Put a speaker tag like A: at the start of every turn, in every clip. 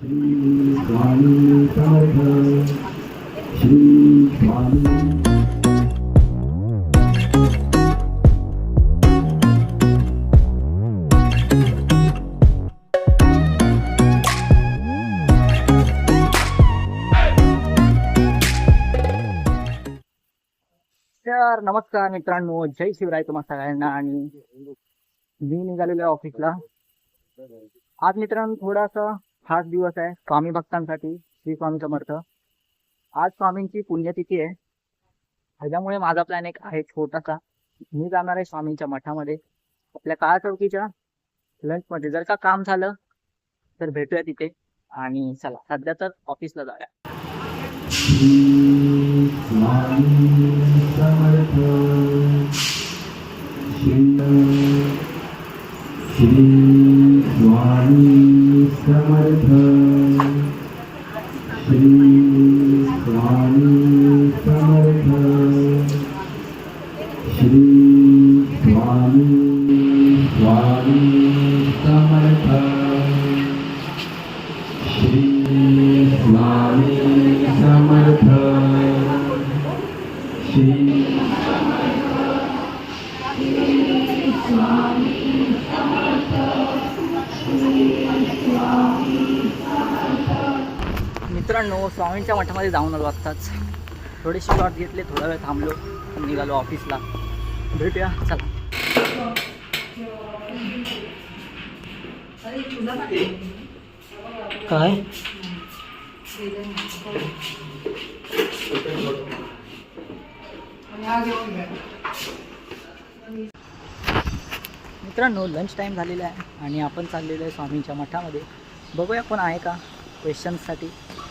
A: स्वामी समर्थ श्री स्वामी
B: तर नमस्कार मित्रांनो, जय शिवराय तुम्हा सगळ्यांना. आणि मी निघालेलो आहे ऑफिसला. आज मित्रांनो थोडासा खास दिवस आहे स्वामी भक्तांसाठी. श्री स्वामी समर्थ. आज स्वामींची पुण्यतिथी आहे. त्याच्यामुळे माझा प्लॅन एक आहे छोटासा. मी जाणार आहे स्वामींच्या मठामध्ये आपल्या काळा चौकीच्या लंचमध्ये. जर का काम झालं तर भेटूया तिथे. आणि चला सध्या तर ऑफिसला जाऊया.
A: श्री स्वामी समर्थ श्री स्वामी समर्थ श्री स्वामी समर्थ श्री स्वामी समर्थ श्री स्वामी समर्थ श्री
B: मित्रांनो स्वामींच्या मठामध्ये जाऊन आलो आत्ताच. थोडेसे शॉट घेतले, थोडा वेळ थांबलो, निघालो ऑफिसला. भेटूया चला. काय मित्रांनो लंच टाईम झालेला आहे आणि आपण चाललेलो आहे स्वामींच्या मठामध्ये. बघूया कोण आहे का क्वेश्चन्ससाठी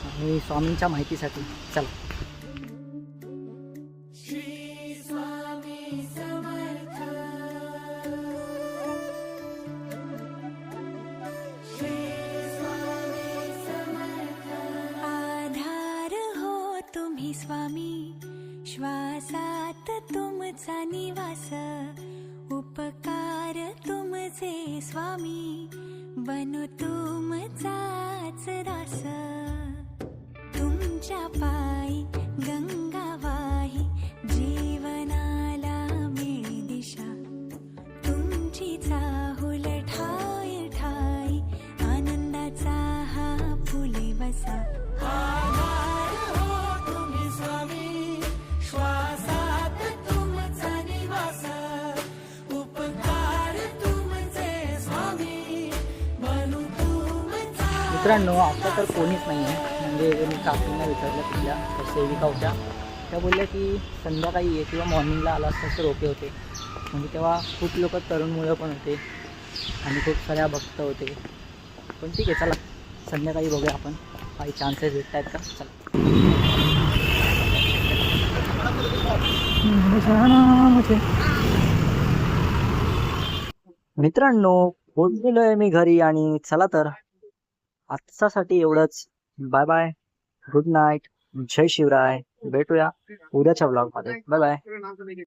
B: आणि स्वामींच्या माहितीसाठी. चला.
C: आधार हो तुम्ही स्वामी, श्वासात तुमचा निवास, उपकार तुमचे स्वामी, बनू तुमचाच दास. तुमच्या पायी गंगा वाही, जीवनाला मिळे दिशा, तुमची चाहुल ठाय ठाई, आनंदाचा हा फुले वसा.
B: मित्रांनो आता तर कोणीच नाही आहे. म्हणजे मी काकींना विचारलं तिथल्या सेविका होत्या. त्या बोलल्या की संध्याकाळी ये किंवा मॉर्निंगला आला असता तर ओके होते. म्हणजे तेव्हा खूप लोक तरुण मुलं पण होते आणि खूप साऱ्या भक्त होते. पण ठीक आहे चला संध्याकाळी बघूया आपण काही चान्सेस भेटत आहेत का. चला. मित्रांनो पोहोचलेलो आहे मी घरी. आणि चला तर आजच्यासाठी एवढंच. बाय बाय, गुड नाईट, जय शिवराय. भेटूया उद्याच्या व्लॉगमध्ये. Bye bye.